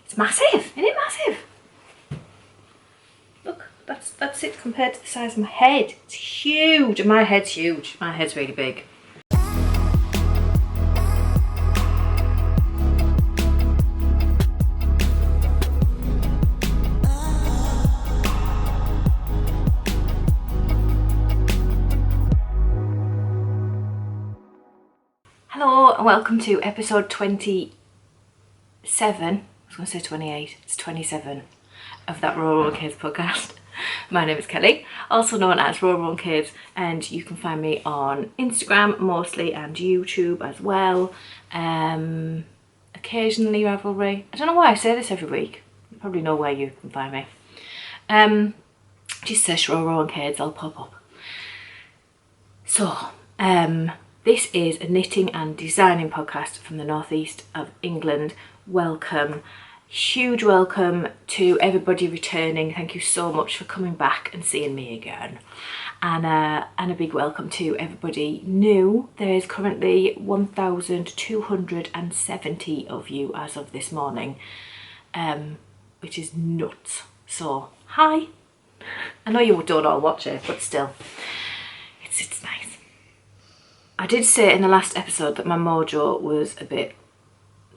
It's massive, isn't it massive? Look, that's it compared to the size of my head. It's huge, and my head's huge. My head's really big. Hello and welcome to episode 27. I was going to say 28. It's 27 of that Rural Kids podcast. My name is Kelly, also known as Rural Kids, and you can find me on Instagram mostly and YouTube as well. Occasionally Ravelry. I don't know why I say this every week. You probably know where you can find me. Just search Rural Kids, I'll pop up. So, this is a knitting and designing podcast from the northeast of England. Welcome, huge welcome to everybody returning. Thank you so much for coming back and seeing me again. And a big welcome to everybody new. There is currently 1,270 of you as of this morning, which is nuts. So, hi. I know you don't all watch it, but still, it's nice. I did say in the last episode that my Mojo was a bit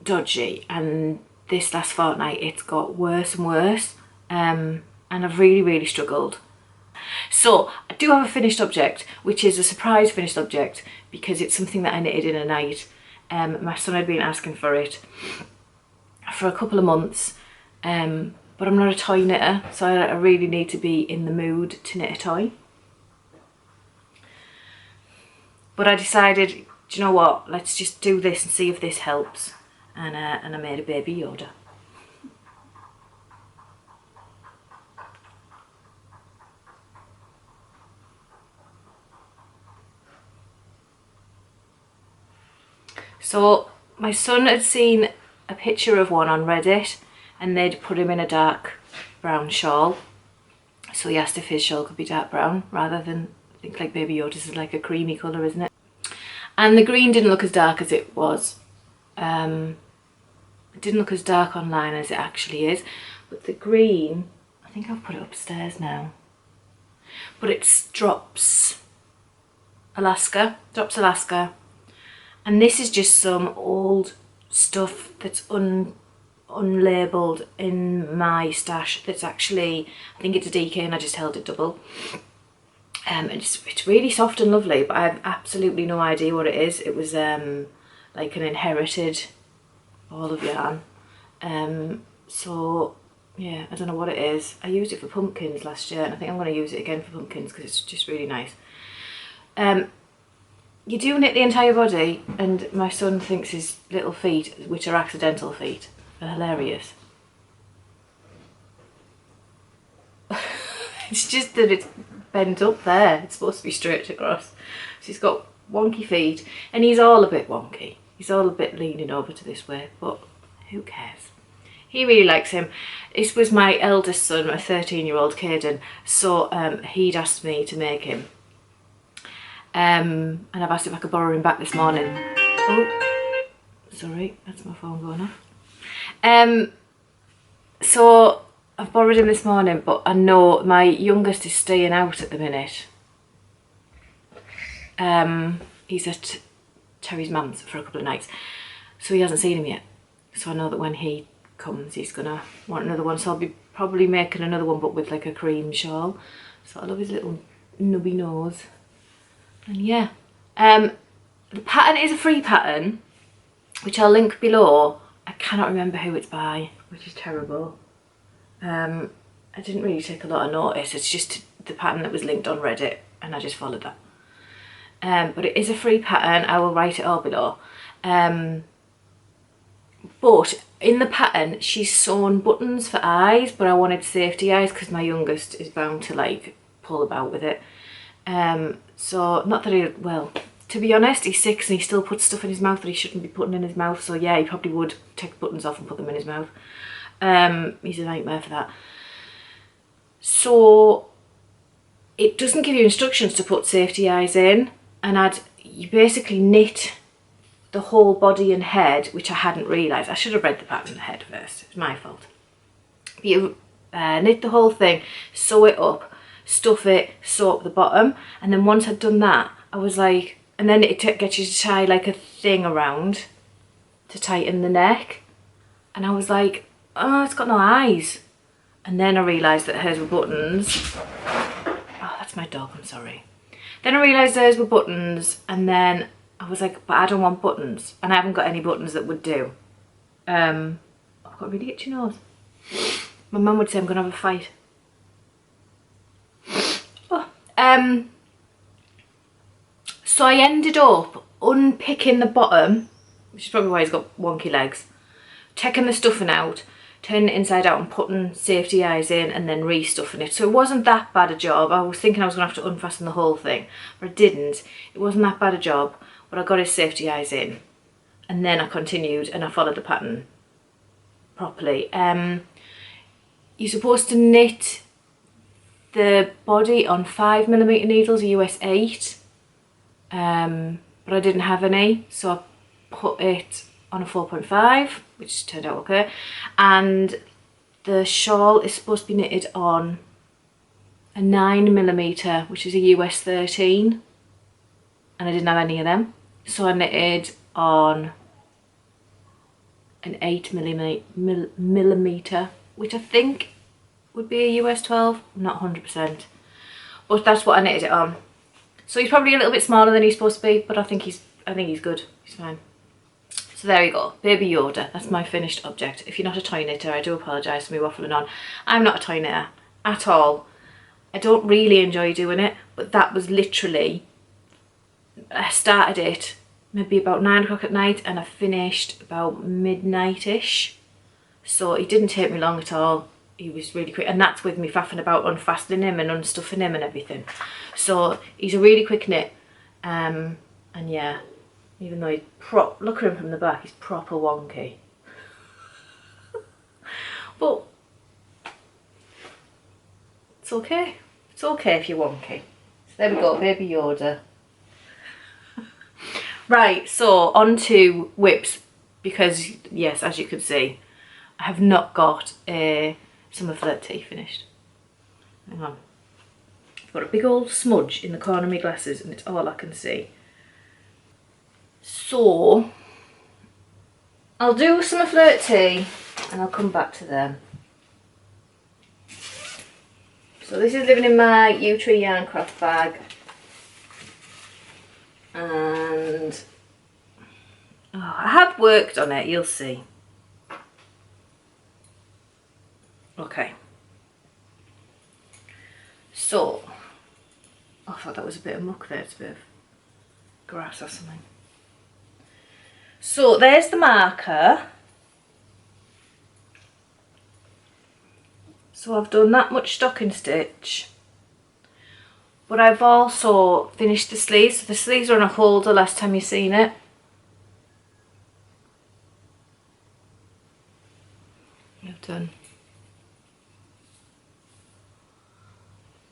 dodgy, and this last fortnight it's got worse and worse, and I've really struggled. So I do have a finished object, which is a surprise finished object because it's something that I knitted in a night. My son had been asking for it for a couple of months, but I'm not a toy knitter, so I really need to be in the mood to knit a toy. But I decided, do you know what, let's just do this and see if this helps. And I made a baby Yoda. So my son had seen a picture of one on Reddit and they'd put him in a dark brown shawl. So he asked if his shawl could be dark brown rather than, I think like baby Yoda's is like a creamy colour, isn't it? And the green didn't look as dark as it was. It didn't look as dark online as it actually is. But the green, I think I've put it upstairs now. But it's Drops Alaska. And this is just some old stuff that's unlabelled in my stash. That's actually, I think it's a DK and I just held it double. And it's really soft and lovely, but I have absolutely no idea what it is. It was like an inherited ball of yarn. So yeah, I don't know what it is. I used it for pumpkins last year and I think I'm going to use it again for pumpkins because it's just really nice. You do knit the entire body, and my son thinks his little feet, which are accidental feet, are hilarious. It's just that it's bent up there. It's supposed to be straight across. So he's got wonky feet, and he's all a bit wonky. He's all a bit leaning over to this way, but who cares? He really likes him. This was my eldest son, my 13-year-old Caden, so he'd asked me to make him. And I've asked if I could borrow him back this morning. Oh, sorry, that's my phone going off. So I've borrowed him this morning, but I know my youngest is staying out at the minute. He's at Terry's mum's for a couple of nights, so he hasn't seen him yet. So I know that when he comes, he's gonna want another one. So I'll be probably making another one, but with like a cream shawl. So I love his little nubby nose. And yeah, the pattern is a free pattern, which I'll link below. I cannot remember who it's by, which is terrible. I didn't really take a lot of notice. It's just the pattern that was linked on Reddit and I just followed that. But it is a free pattern. I will write it all below. But in the pattern she's sewn buttons for eyes, but I wanted safety eyes because my youngest is bound to like pull about with it. So not that he, well, to be honest, he's 6 and he still puts stuff in his mouth that he shouldn't be putting in his mouth. So yeah, he probably would take the buttons off and put them in his mouth. He's a nightmare for that. So it doesn't give you instructions to put safety eyes in, and you basically knit the whole body and head, which I hadn't realised. I should have read the pattern the head first. It's my fault. You knit the whole thing, sew it up, stuff it, sew up the bottom, and then once I'd done that, I was like, and then it gets you to tie like a thing around to tighten the neck, and I was like, oh, it's got no eyes. And then I realised that hers were buttons. Oh, that's my dog, I'm sorry. Then I realised hers were buttons, and then I was like, but I don't want buttons, and I haven't got any buttons that would do. I've got a really itchy nose. My mum would say I'm gonna have a fight. Oh, so I ended up unpicking the bottom, which is probably why he's got wonky legs, taking the stuffing out, turning it inside out and putting safety eyes in, and then restuffing it. So it wasn't that bad a job. I was thinking I was going to have to unfasten the whole thing, but I didn't. It wasn't that bad a job, but I got his safety eyes in, and then I continued and I followed the pattern properly. You're supposed to knit the body on 5mm needles, US 8, but I didn't have any, so I put it on a 4.5, which turned out okay, and the shawl is supposed to be knitted on a 9mm, which is a US 13, and I didn't have any of them, so I knitted on an 8mm, which I think would be a US 12, I'm not 100%, but that's what I knitted it on. So he's probably a little bit smaller than he's supposed to be, but I think he's good, he's fine. So there you go, Baby Yoda, that's my finished object. If you're not a toy knitter, I do apologise for me waffling on. I'm not a toy knitter at all. I don't really enjoy doing it, but that was literally, I started it maybe about 9 o'clock at night and I finished about midnight-ish. So it didn't take me long at all. He was really quick, and that's with me faffing about unfastening him and unstuffing him and everything. So he's a really quick knit, and yeah, even though he's look at him from the back, he's proper wonky. But it's okay. It's okay if you're wonky. So there we go, Baby Yoda. Right, so on to whips, because yes, as you can see, I have not got a summer Flirt Tee finished. Hang on. I've got a big old smudge in the corner of my glasses and it's all I can see. So I'll do summer Flirt Tee and I'll come back to them. So this is living in my U-Tree yarn craft bag, and I have worked on it, you'll see. Okay, so I thought that was a bit of muck there, it's a bit of grass or something. So there's the marker. So I've done that much stocking stitch, but I've also finished the sleeves. So the sleeves are on a holder last time you seen it. I've done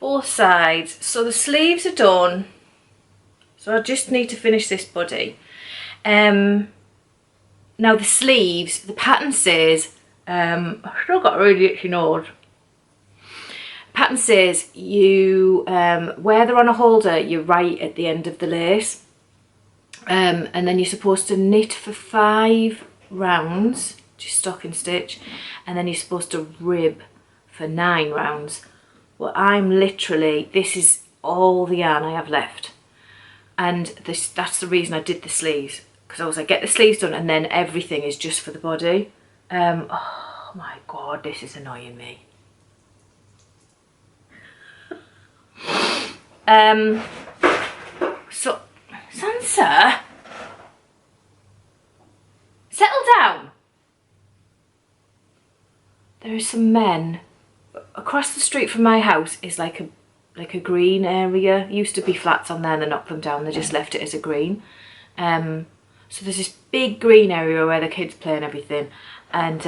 both sides. So the sleeves are done. So I just need to finish this body. Now the sleeves, the pattern says, I've still got a really itchy nose. Pattern says you, where they're on a holder, you're right at the end of the lace. And then you're supposed to knit for 5 rounds, just stocking stitch, and then you're supposed to rib for 9 rounds. Well, I'm literally, this is all the yarn I have left. And that's the reason I did the sleeves, because I was like, get the sleeves done and then everything is just for the body. Oh my god, this is annoying me. So Sansa, settle down. There are some men across the street from my house. Is like a green area. Used to be flats on there and they knocked them down, they just left it as a green. So there's this big green area where the kids play and everything, and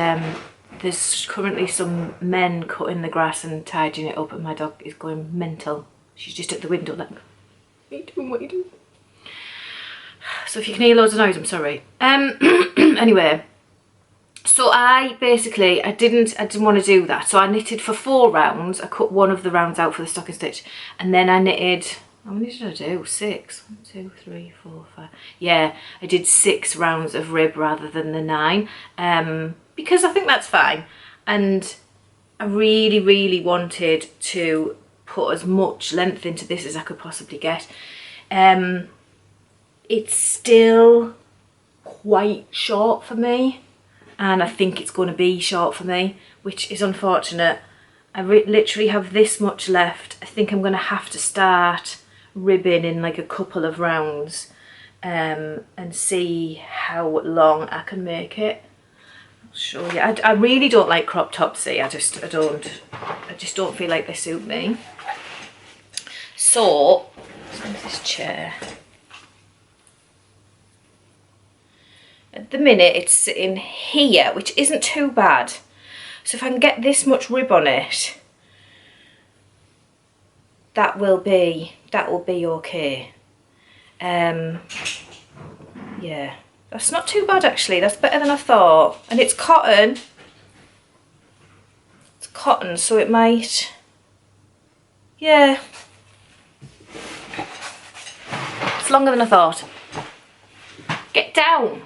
there's currently some men cutting the grass and tidying it up, and my dog is going mental. She's just at the window like, what are you doing, what are you doing? So if you can hear loads of noise, I'm sorry. Anyway, so I didn't want to do that. So I knitted for 4 rounds. I cut one of the rounds out for the stocking stitch, and then I knitted, how many did I do? 6. 1, 2, 3, 4, 5. Yeah, I did 6 rounds of rib rather than the 9, because I think that's fine. And I really, really wanted to put as much length into this as I could possibly get. It's still quite short for me, and I think it's going to be short for me, which is unfortunate. I literally have this much left. I think I'm going to have to start ribbing in like a couple of rounds, and see how long I can make it. I'll show you. I really don't like crop tops, see. I just don't feel like they suit me. So let's move this chair. At the minute it's sitting here, which isn't too bad. So if I can get this much rib on it, that will be okay. Yeah, that's not too bad actually. That's better than I thought. And it's cotton. It's cotton, so it might, yeah. It's longer than I thought. Get down.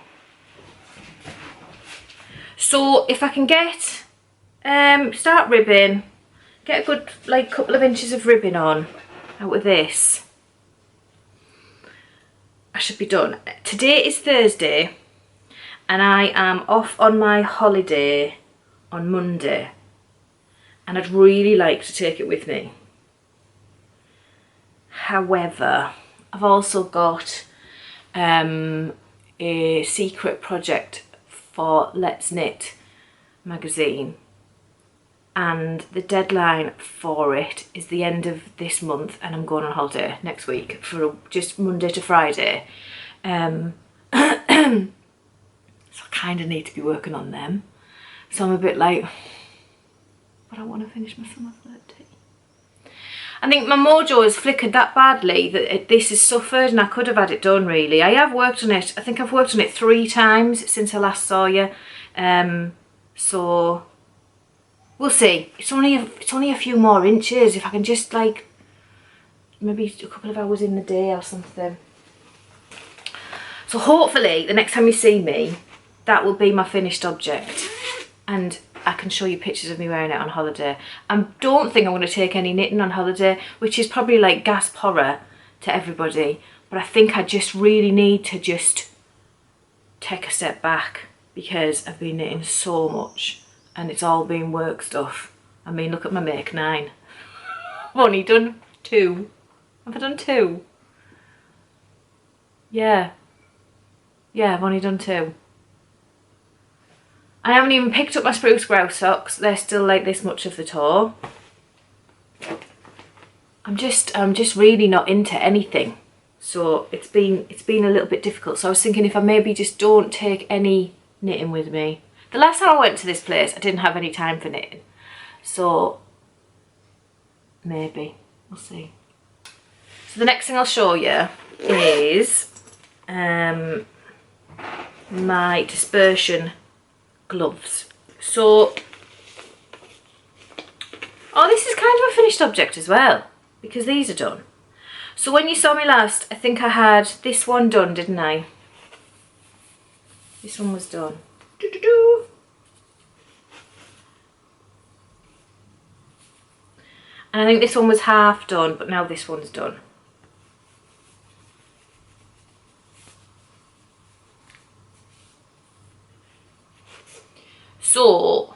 So if I can get, start ribbing, get a good like couple of inches of ribbing on out of this, I should be done. Today is Thursday and I am off on my holiday on Monday, and I'd really like to take it with me. However, I've also got a secret project for Let's Knit magazine, and the deadline for it is the end of this month, and I'm going on holiday next week for just Monday to Friday. So I kind of need to be working on them. So I'm a bit like, but I want to finish my summer Flirt Tee. I think my Mojo has flickered that badly that this has suffered, and I could have had it done really. I have worked on it. I think I've worked on it 3 times since I last saw you. So we'll see. It's only a few more inches. If I can just like maybe a couple of hours in the day or something. So hopefully the next time you see me, that will be my finished object, and I can show you pictures of me wearing it on holiday. I don't think I'm going to take any knitting on holiday, which is probably like gasp horror to everybody, but I think I just really need to just take a step back because I've been knitting so much and it's all been work stuff. I mean, look at my make 9. I've only done 2. Have I done 2? Yeah, I've only done 2. I haven't even picked up my Spruce Grouse socks. They're still like this much of the toe. I'm just really not into anything. So it's been a little bit difficult. So I was thinking if I maybe just don't take any knitting with me. The last time I went to this place, I didn't have any time for knitting. So maybe, we'll see. So the next thing I'll show you is my Dispersion Gloves. So, oh, this is kind of a finished object as well, because these are done. So when you saw me last, I think I had this one done, didn't I? This one was done. Doo-doo-doo. And I think this one was half done, but now this one's done. So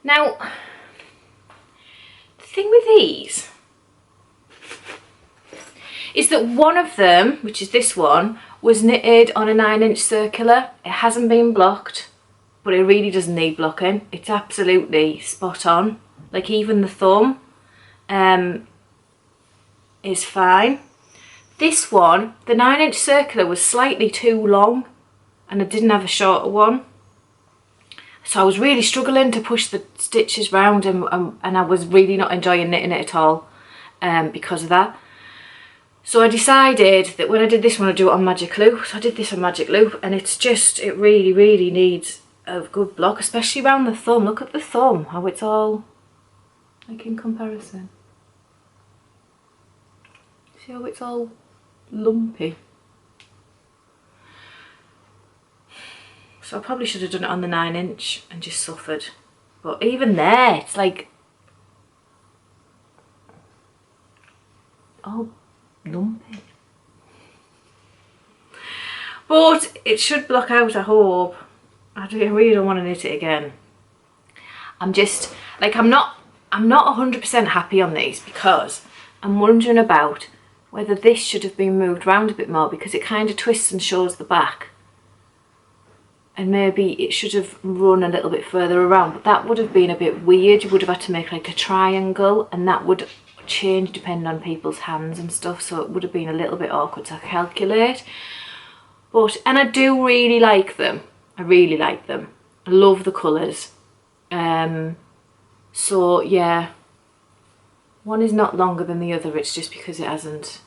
now, the thing with these is that one of them, which is this one, was knitted on a 9-inch circular. It hasn't been blocked, but it really doesn't need blocking. It's absolutely spot on. Like even the thumb is fine. This one, the 9-inch circular was slightly too long and I didn't have a shorter one. So I was really struggling to push the stitches round and I was really not enjoying knitting it at all because of that. So I decided that when I did this one, I'd do it on magic loop. So I did this on magic loop and it's just, it really, really needs a good block, especially around the thumb. Look at the thumb, how it's all like in comparison. See how it's all lumpy. So I probably should have done it on the 9-inch and just suffered. But even there, it's like all lumpy. But it should block out, I hope. I really don't want to knit it again. I'm just, like, I'm not 100% happy on these because I'm wondering about whether this should have been moved around a bit more because it kind of twists and shows the back. And maybe it should have run a little bit further around, but that would have been a bit weird. You would have had to make like a triangle and that would change depending on people's hands and stuff, so it would have been a little bit awkward to calculate. But, and I do really like them. I really like them. I love the colours. So yeah, one is not longer than the other, it's just because it hasn't,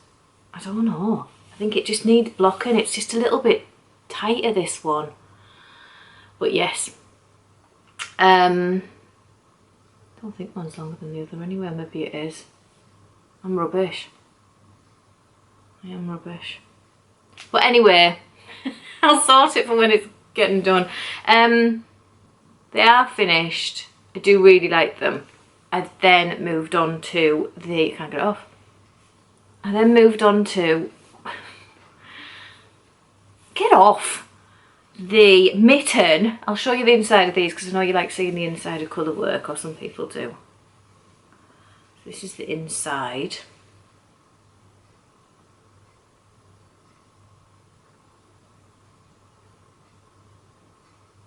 I don't know. I think it just needs blocking. It's just a little bit tighter, this one. But yes, I don't think one's longer than the other anyway, maybe it is. I'm rubbish. I am rubbish. But anyway, I'll sort it for when it's getting done. They are finished. I do really like them. I then moved on to the, can I get it off? I then moved on to, get off! The mitten. I'll show you the inside of these because I know you like seeing the inside of colour work, or some people do. This is the inside.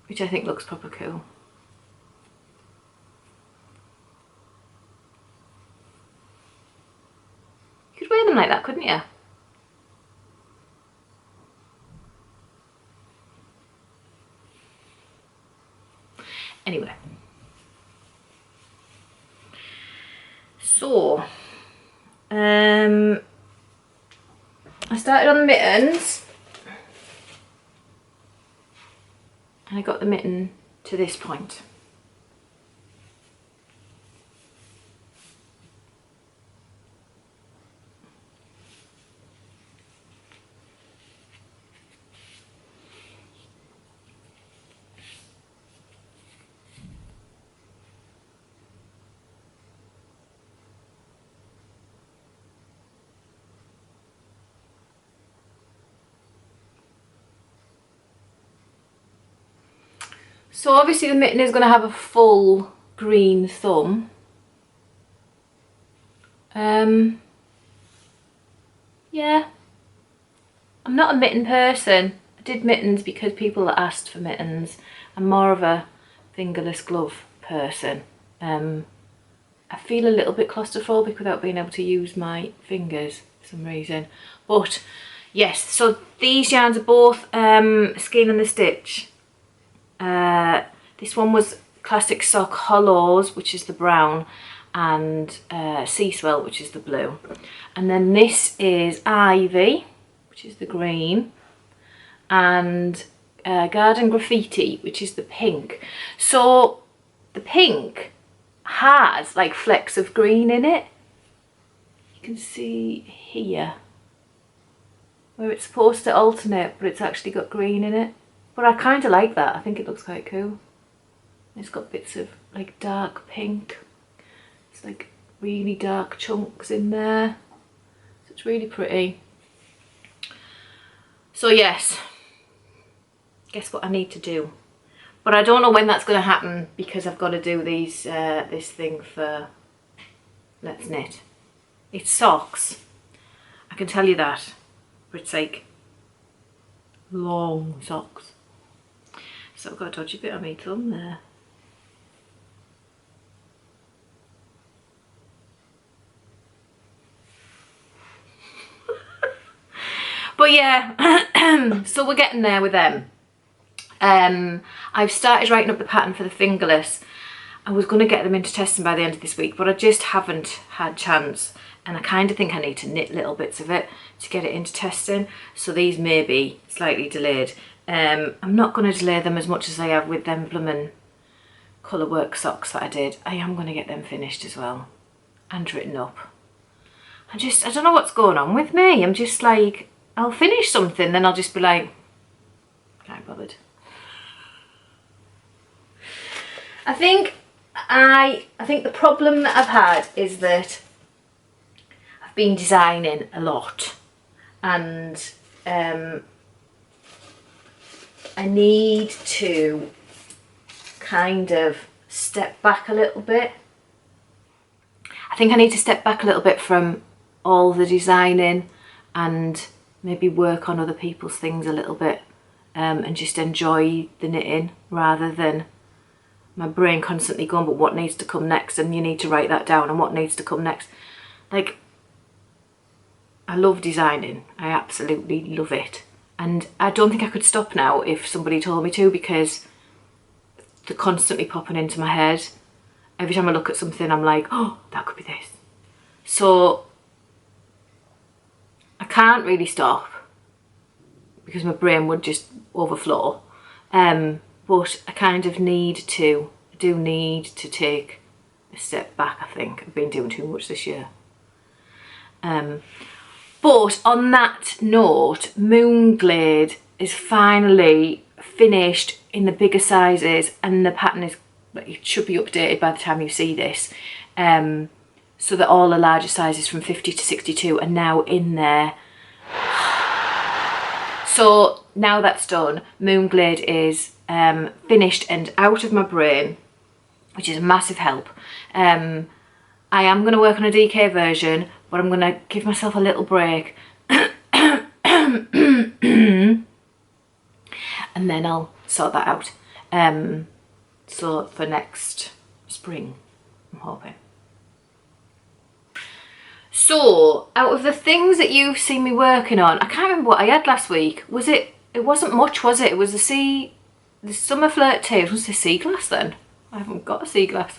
Which I think looks proper cool. You could wear them like that, couldn't you? Anyway, so I started on the mittens and I got the mitten to this point. So obviously the mitten is going to have a full green thumb. Yeah, I'm not a mitten person. I did mittens because people asked for mittens. I'm more of a fingerless glove person. I feel a little bit claustrophobic without being able to use my fingers for some reason. But yes, so these yarns are both Skein and the Stitch. This one was Classic Sock Hollows, which is the brown, and Sea Swell, which is the blue. And then this is Ivy, which is the green, and Garden Graffiti, which is the pink. So the pink has like flecks of green in it. You can see here where it's supposed to alternate, but it's actually got green in it. But I kind of like that. I think it looks quite cool. It's got bits of like dark pink. It's like really dark chunks in there. So it's really pretty. So yes, guess what I need to do. But I don't know when that's going to happen because I've got to do these this thing for Let's Knit. It's socks. I can tell you that. But it's like long socks. So I've got a dodgy bit on my thumb there. But yeah, so we're getting there with them. I've started writing up the pattern for the fingerless. I was going to get them into testing by the end of this week, but I just haven't had chance, and I kind of think I need to knit little bits of it to get it into testing, so these may be slightly delayed. I'm not going to delay them as much as I have with them bloomin' colour work socks that I did. I am going to get them finished as well and written up. I don't know what's going on with me. I'm just like, I'll finish something, then I'll just be like, can't be bothered. I think the problem that I've had is that I've been designing a lot, and I need to kind of step back a little bit. I think I need to step back a little bit from all the designing and maybe work on other people's things a little bit, and just enjoy the knitting rather than my brain constantly going, but what needs to come next, and you need to write that down, and what needs to come next. Like, I love designing. I absolutely love it. And I don't think I could stop now if somebody told me to, because they're constantly popping into my head. Every time I look at something, I'm like, oh, that could be this. So I can't really stop because my brain would just overflow. But I kind of do need to take a step back, I think. I've been doing too much this year. But on that note, Moonglade is finally finished in the bigger sizes, and the pattern is, it should be updated by the time you see this, so that all the larger sizes from 50 to 62 are now in there. So now that's done, Moonglade is finished and out of my brain, which is a massive help. I am going to work on a DK version, but I'm going to give myself a little break and then I'll sort that out. So for next spring, I'm hoping. So out of the things that you've seen me working on, I can't remember what I had last week. It wasn't much, was it? It was the summer Flirt Tee. Was the sea glass then? I haven't got a sea glass.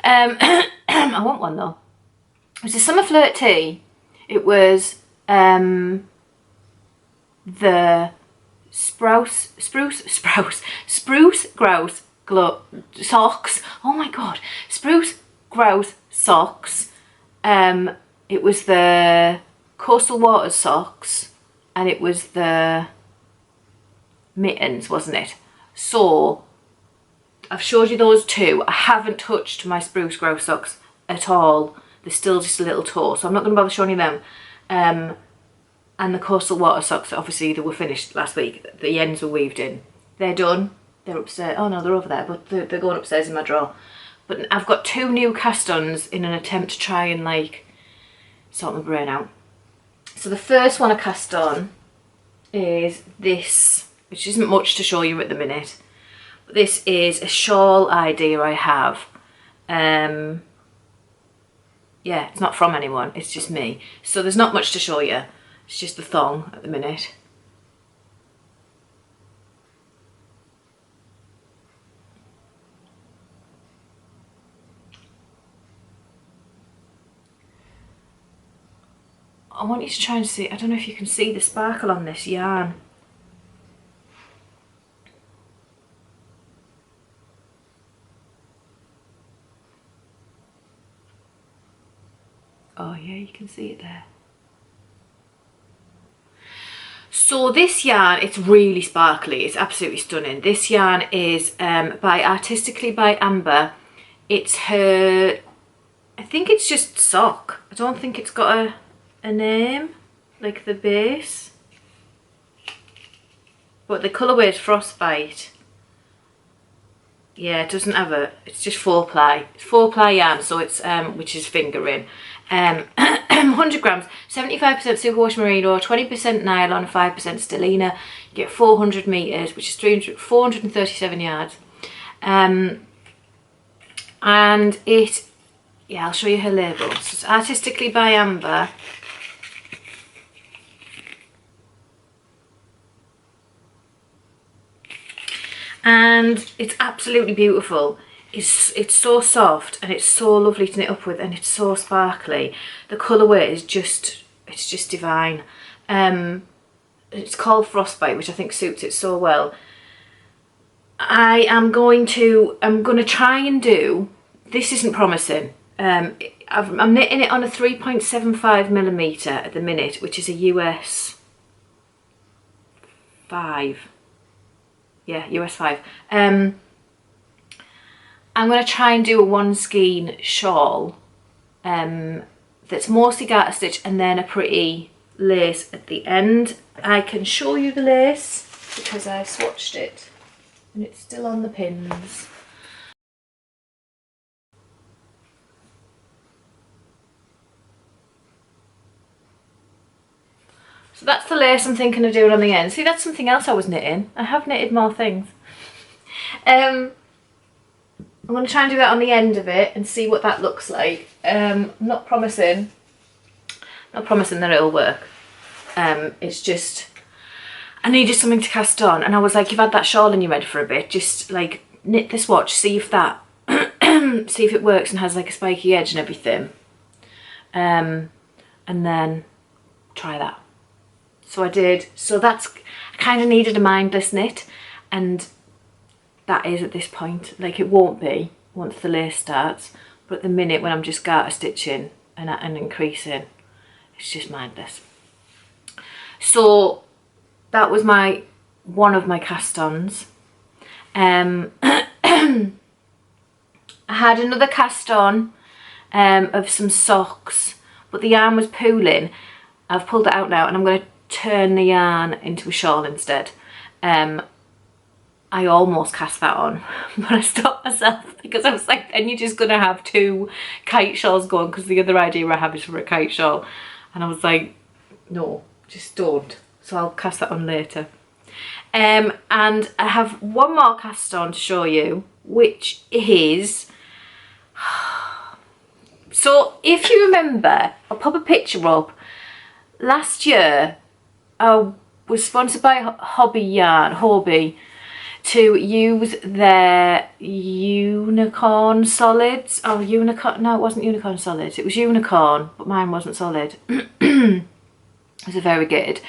I want one though. It was the summer Flirt Tee. It was the Spruce Grouse socks. Oh my god, Spruce Grouse socks. It was the Coastal Waters socks, and it was the Mittens, wasn't it? So I've showed you those two. I haven't touched my Spruce Grouse socks at all. They're still just a little toe, so I'm not going to bother showing you them. And the Coastal Water socks, obviously they were finished last week. The ends were weaved in. They're done. They're upstairs. Oh no, they're over there, but they're going upstairs in my drawer. But I've got two new cast-ons in an attempt to try and like sort my brain out. So the first one I cast on is this, which isn't much to show you at the minute. But this is a shawl idea I have. Yeah, it's not from anyone, it's just me. So there's not much to show you. It's just the thong at the minute. I want you to try and see, I don't know if you can see the sparkle on this yarn. Oh yeah, you can see it there. So this yarn, it's really sparkly, it's absolutely stunning. This yarn is by Artistically by Amber. It's her, I think it's just sock. I don't think it's got a name, like the base. But the colourway is Frostbite. Yeah, it doesn't have it's just 4-ply. It's 4-ply yarn, so it's, which is fingering. 100 grams, 75% superwash merino, 20% nylon, 5% stellina. You get 400 meters, which is 437 yards. And it, yeah, I'll show you her label. So it's Artistically by Amber. and it's absolutely beautiful. It's so soft and it's so lovely to knit up with, and it's so sparkly. The colourway is just, it's just divine. It's called Frostbite, which I think suits it so well. I'm going to try and do, this isn't promising, I'm knitting it on a 3.75mm at the minute, which is a US 5. Yeah, US 5. I'm going to try and do a one skein shawl that's mostly garter stitch and then a pretty lace at the end. I can show you the lace because I swatched it and it's still on the pins. So that's the lace I'm thinking of doing on the end. See, that's something else I was knitting. I have knitted more things. I'm going to try and do that on the end of it and see what that looks like. Not promising that it'll work. It's just, I needed something to cast on, and I was like, you've had that shawl in your head for a bit, just like knit the swatch, see if that, see if it works and has like a spiky edge and everything. And then try that. So I did. So that's, I kind of needed a mindless knit, and that is at this point. Like, it won't be once the lace starts, but at the minute when I'm just garter stitching and increasing, it's just mindless. So that was one of my cast-ons. I had another cast-on of some socks, but the yarn was pooling. I've pulled it out now and I'm going to turn the yarn into a shawl instead. I almost cast that on, but I stopped myself because I was like, then you're just going to have 2 kite shawls going, because the other idea I have is for a kite shawl. And I was like, no, just don't. So I'll cast that on later. And I have one more cast on to show you, which is... So if you remember, I'll pop a picture up. Last year, I was sponsored by Hobby, to use their unicorn solids. Oh, unicorn, no, it wasn't unicorn solids. It was unicorn, but mine wasn't solid. It was a variegated.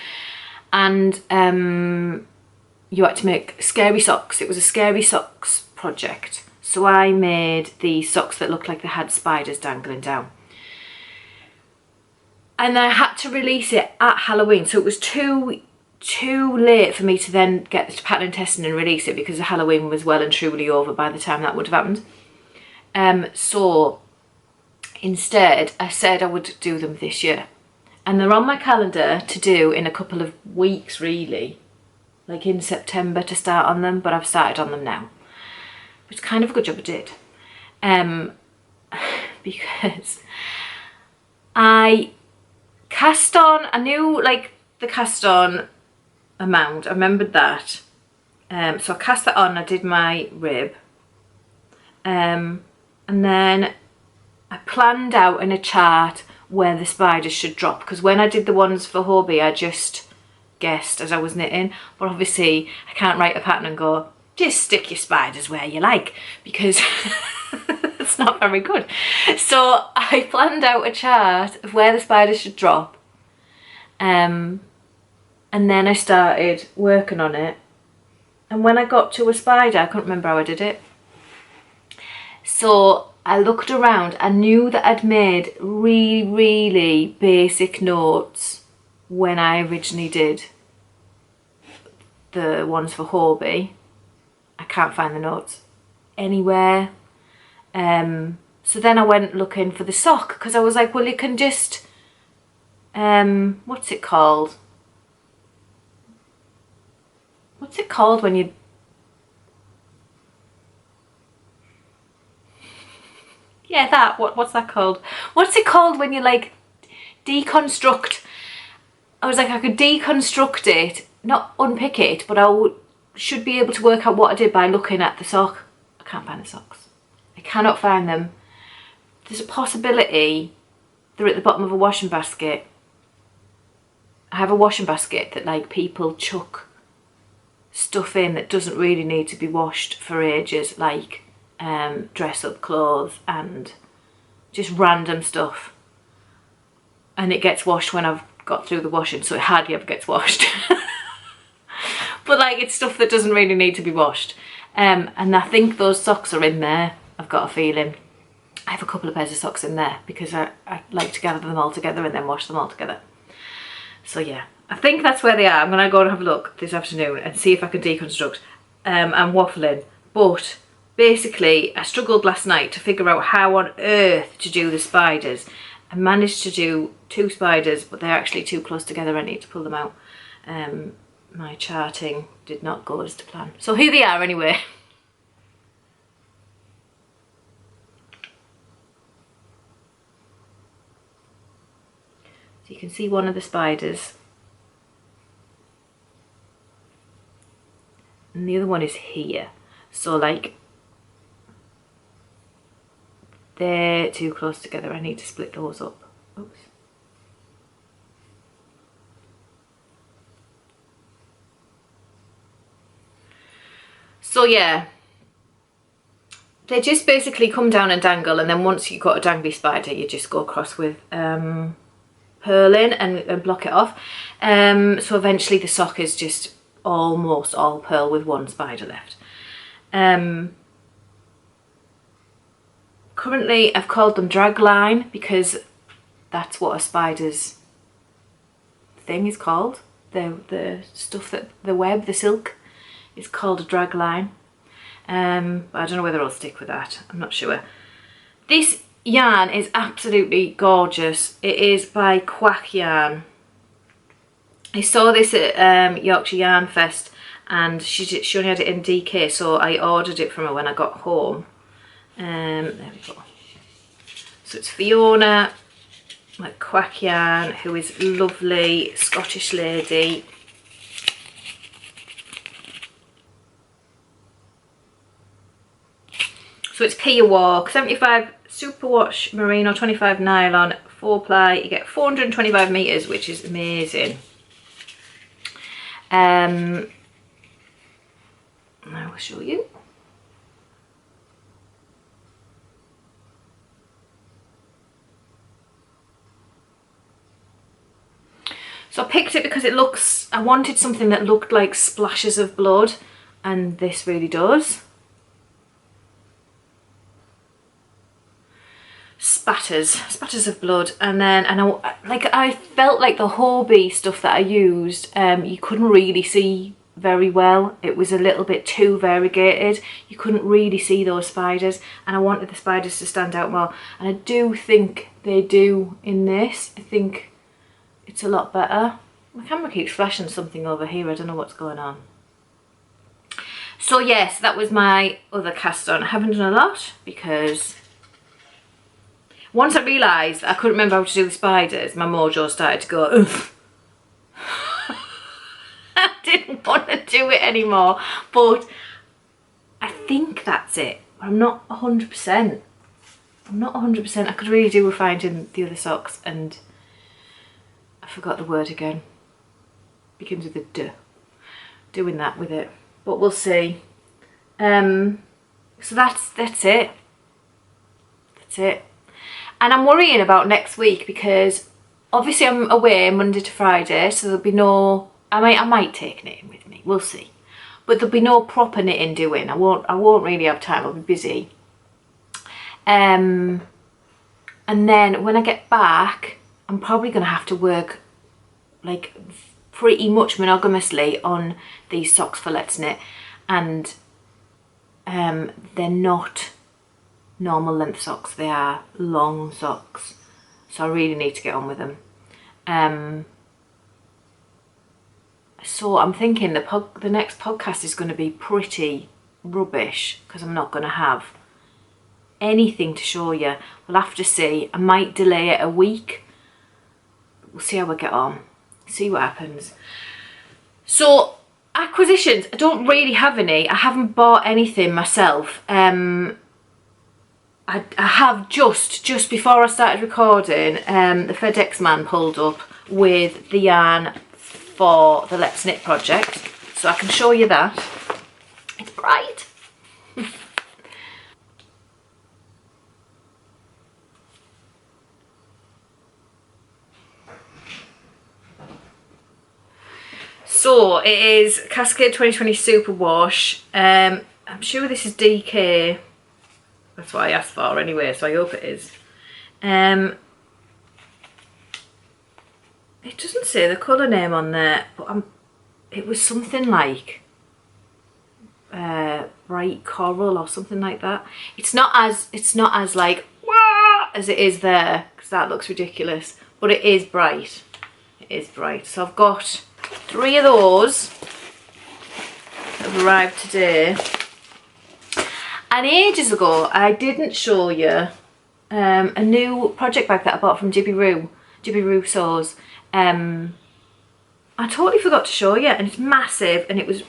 And you had to make scary socks. It was a scary socks project. So I made the socks that looked like they had spiders dangling down. And I had to release it at Halloween, so it was too late for me to then get the pattern testing and release it, because the Halloween was well and truly over by the time that would have happened. So instead I said I would do them this year, and they're on my calendar to do in a couple of weeks, really, like in September to start on them, but I've started on them now. It's kind of a good job I did, because I cast on, I knew like the cast on amount, I remembered that, so I cast that on, I did my rib, and then I planned out in a chart where the spiders should drop, because when I did the ones for Hobby I just guessed as I was knitting, but obviously I can't write a pattern and go, just stick your spiders where you like, because it's not very good. So I planned out a chart of where the spiders should drop, and then I started working on it, and when I got to a spider I couldn't remember how I did it. So I looked around, I knew that I'd made really basic notes when I originally did the ones for Hobby. I can't find the notes anywhere. So then I went looking for the sock, because I was like, well, you can just, what's it called? What's it called when you... Yeah, that. What's that called? What's it called when you like deconstruct? I was like, I could deconstruct it, not unpick it, but I should be able to work out what I did by looking at the sock. I can't find the socks. I cannot find them. There's a possibility they're at the bottom of a washing basket. I have a washing basket that like people chuck stuff in that doesn't really need to be washed for ages, like dress up clothes and just random stuff, and it gets washed when I've got through the washing, so it hardly ever gets washed. But like, it's stuff that doesn't really need to be washed, and I think those socks are in there. I've got a feeling I have a couple of pairs of socks in there because I like to gather them all together and then wash them all together. So yeah, I think that's where they are. I'm gonna go and have a look this afternoon and see if I can deconstruct. I'm waffling, but basically I struggled last night to figure out how on earth to do the spiders. I managed to do 2 spiders, but they're actually too close together. I need to pull them out. My charting did not go as to plan. So here they are anyway. So you can see one of the spiders. And the other one is here. So like, they're too close together. I need to split those up. Oops. So yeah, they just basically come down and dangle, and then once you've got a dangly spider, you just go across with purling and block it off. So eventually the sock is just almost all purl with one spider left. Currently I've called them drag line because that's what a spider's thing is called. The stuff that, the web, the silk, is called a drag line. But I don't know whether I'll stick with that. I'm not sure. This yarn is absolutely gorgeous. It is by Quack Yarn. I saw this at Yorkshire Yarn Fest, and she only had it in DK, so I ordered it from her when I got home. There we go. So it's Fiona at Quack Yarn, who is a lovely Scottish lady. So it's Pia Walk, 75 superwash merino, 25 nylon, 4 ply. You get 425 meters, which is amazing. I will show you. So I picked it because it looks, I wanted something that looked like splashes of blood, and this really does. Spatters of blood. And then, I felt like the Hobie stuff that I used, you couldn't really see very well. It was a little bit too variegated. You couldn't really see those spiders, and I wanted the spiders to stand out more, and I do think they do in this. I think it's a lot better. My camera keeps flashing something over here. I don't know what's going on. So yes, that was my other cast on. I haven't done a lot because once I realised I couldn't remember how to do the spiders, my mojo started to go, ugh. I didn't want to do it anymore, but I think that's it. I'm not 100%. I'm not 100%. I could really do with finding the other socks, and I forgot the word again. Begins with a D. Doing that with it, but we'll see. So that's it. That's it. And I'm worrying about next week because obviously I'm away Monday to Friday, so there'll be no, I might take knitting with me, we'll see. But there'll be no proper knitting doing. I won't really have time, I'll be busy. And then when I get back, I'm probably gonna have to work like pretty much monogamously on these socks for Let's Knit, and they're not normal length socks, they are long socks, so I really need to get on with them. So I'm thinking the next podcast is going to be pretty rubbish because I'm not going to have anything to show you. We'll have to see. I might delay it a week. We'll see how I get on, see what happens. So acquisitions, I don't really have any. I haven't bought anything myself. I have just before I started recording, the FedEx man pulled up with the yarn for the Let's Knit project. so I can show you that. It's bright. So it is Cascade 2020 Super Wash. I'm sure this is DK. That's what I asked for anyway, so I hope it is. It doesn't say the colour name on there, but it was something like bright coral or something like that. It's not as like wah as it is there, because that looks ridiculous. But it is bright. It is bright. So I've got 3 of those that have arrived today. And ages ago, I didn't show you a new project bag that I bought from JibbyRoo Sews. I totally forgot to show you, and it's massive, and it was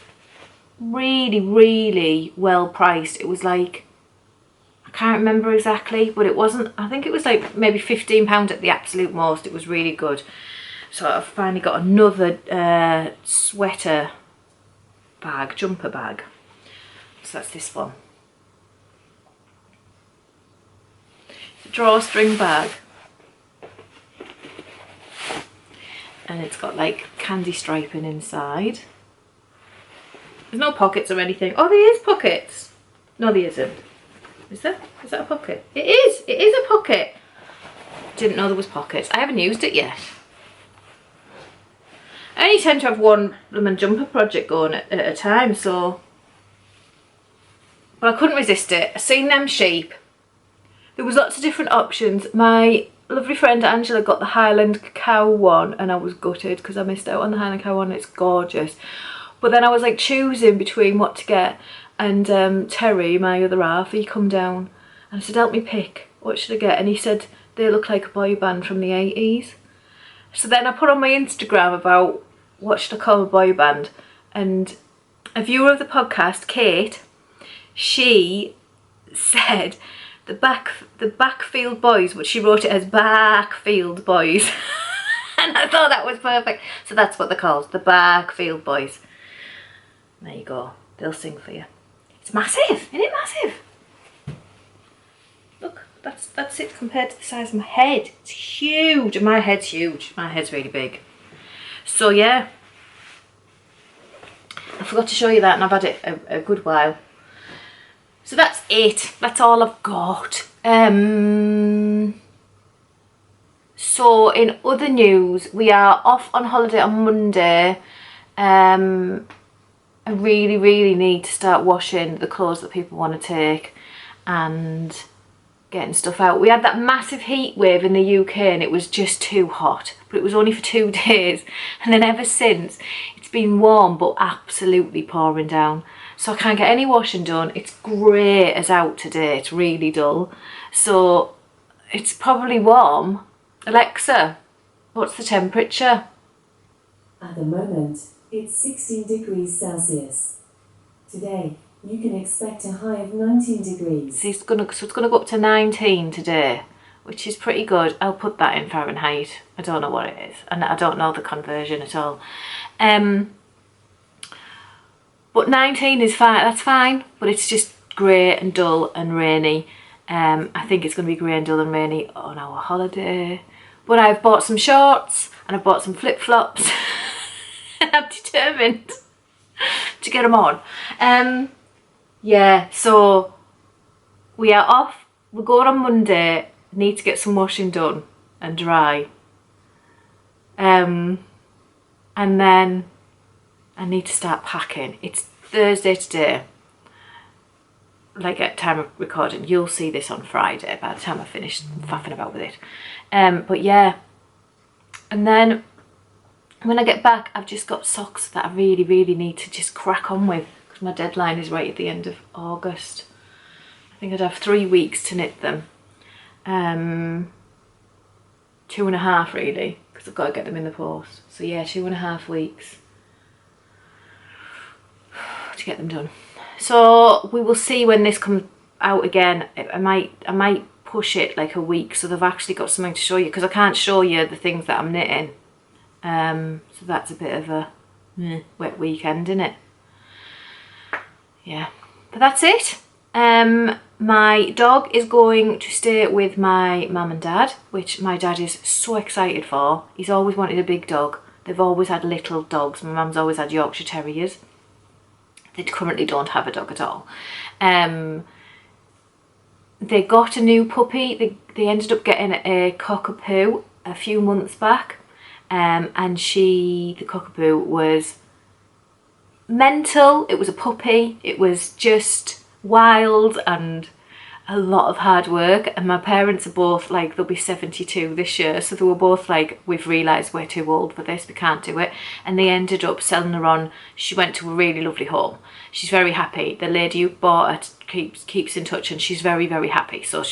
really, really well priced. It was like, I can't remember exactly, but it wasn't, I think it was like maybe £15 at the absolute most. It was really good. So I've finally got another sweater bag, jumper bag. So that's this one. It's a drawstring bag. And it's got like candy striping inside. There's no pockets or anything. Oh, there is pockets. No, there isn't. Is there? Is that a pocket? It is. It is a pocket. Didn't know there was pockets. I haven't used it yet. I only tend to have one blooming jumper project going at a time, so. But I couldn't resist it. I seen them sheep. There was lots of different options. My lovely friend Angela got the Highland Cow one, and I was gutted because I missed out on the Highland Cow one. It's gorgeous. But then I was like choosing between what to get, and Terry, my other half, he come down and I said, help me pick, what should I get? And he said, they look like a boy band from the 80s. So then I put on my Instagram about what should I call a boy band, and a viewer of the podcast, Kate, she said the Backfield Boys, but she wrote it as Backfield Boys. And I thought that was perfect. So that's what they're called, the Backfield Boys. There you go, they'll sing for you. It's massive, isn't it massive? Look, that's it compared to the size of my head. It's huge, and my head's huge. My head's really big. So yeah, I forgot to show you that, and I've had it a good while. So that's it. That's all I've got. So in other news, we are off on holiday on Monday. I really, really need to start washing the clothes that people want to take and getting stuff out. We had that massive heat wave in the UK and it was just too hot, but it was only for 2 days. And then ever since, it's been warm but absolutely pouring down. So I can't get any washing done. It's grey as out today. It's really dull. So it's probably warm. Alexa, what's the temperature? At the moment, it's 16 degrees Celsius. Today, you can expect a high of 19 degrees. So it's gonna go up to 19 today, which is pretty good. I'll put that in Fahrenheit. I don't know what it is, and I don't know the conversion at all. But 19 is fine. That's fine. But it's just grey and dull and rainy. I think it's going to be grey and dull and rainy on our holiday. But I've bought some shorts and I've bought some flip-flops. And I'm determined to get them on. Yeah, so we are off. We're going on Monday. Need to get some washing done and dry. And then I need to start packing. It's Thursday today. Like at time of recording, you'll see this on Friday by the time I finish faffing about with it. But yeah, and then when I get back, I've just got socks that I really, really need to just crack on with because my deadline is right at the end of August. I think I'd have 3 weeks to knit them. 2.5 really, because I've got to get them in the post. So yeah, 2.5 weeks to get them done. So we will see when this comes out again. I might push it like a week so they've actually got something to show you, because I can't show you the things that I'm knitting. So that's a bit of a wet weekend, innit? Yeah, but that's it. My dog is going to stay with my mum and dad, which my dad is so excited for. He's always wanted a big dog. They've always had little dogs. My mum's always had Yorkshire Terriers. They currently don't have a dog at all. They got a new puppy. They ended up getting a cockapoo a few months back, and the cockapoo was mental. It was a puppy. It was just wild and a lot of hard work, and my parents are both like, they'll be 72 this year, so they were both like, we've realised we're too old for this, we can't do it, and they ended up selling her on. She went to a really lovely home. She's very happy. The lady who bought her keeps in touch, and she's very, very happy. So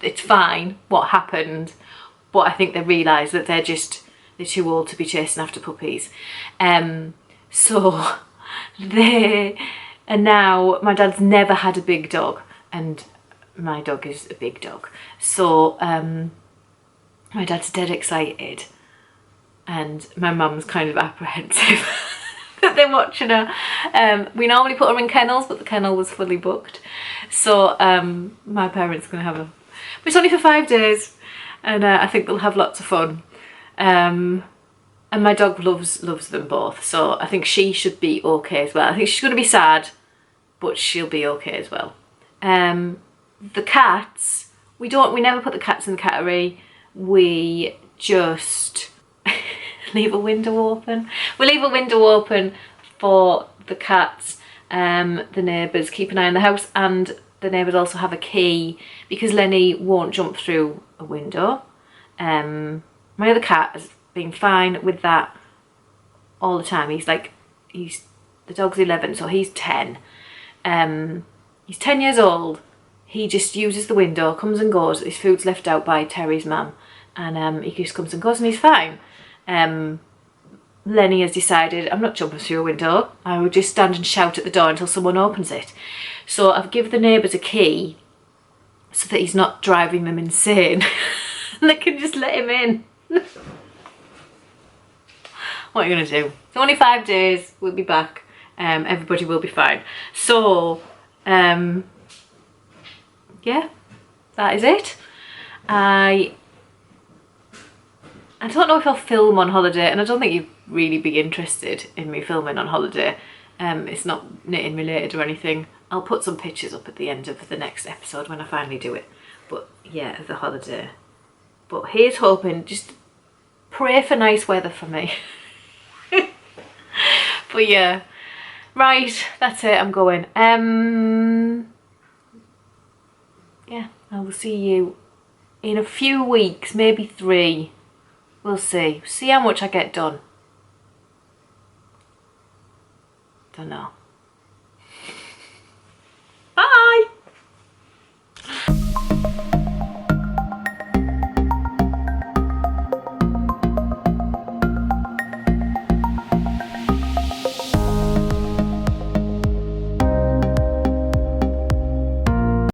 it's fine what happened, but I think they realised that they're too old to be chasing after puppies. So and now my dad's never had a big dog, and my dog is a big dog. So my dad's dead excited, and my mum's kind of apprehensive that they're watching her. We normally put her in kennels, but the kennel was fully booked. So my parents are going to have her. But it's only for 5 days, and I think they'll have lots of fun. And my dog loves them both, so I think she should be okay as well. I think she's going to be sad, but she'll be okay as well. The cats, we never put the cats in the cattery. We just leave a window open. We leave a window open for the cats. The neighbours keep an eye on the house, and the neighbours also have a key because Lenny won't jump through a window. My other cat has been fine with that all the time. The dog's 11, so he's 10. He's 10 years old. He just uses the window, comes and goes. His food's left out by Terry's mum, and he just comes and goes, and he's fine. Lenny has decided, I'm not jumping through a window. I will just stand and shout at the door until someone opens it. So I've given the neighbours a key so that he's not driving them insane. And they can just let him in. What are you going to do? It's only 5 days. We'll be back. Everybody will be fine. So, yeah, that is it. I don't know if I'll film on holiday, and I don't think you'd really be interested in me filming on holiday. It's not knitting related or anything. I'll put some pictures up at the end of the next episode when I finally do it. But yeah, of the holiday. But here's hoping, just pray for nice weather for me. But yeah, right, that's it, I'm going. Yeah, I will see you in a few weeks, maybe 3. We'll see how much I get done. Don't know.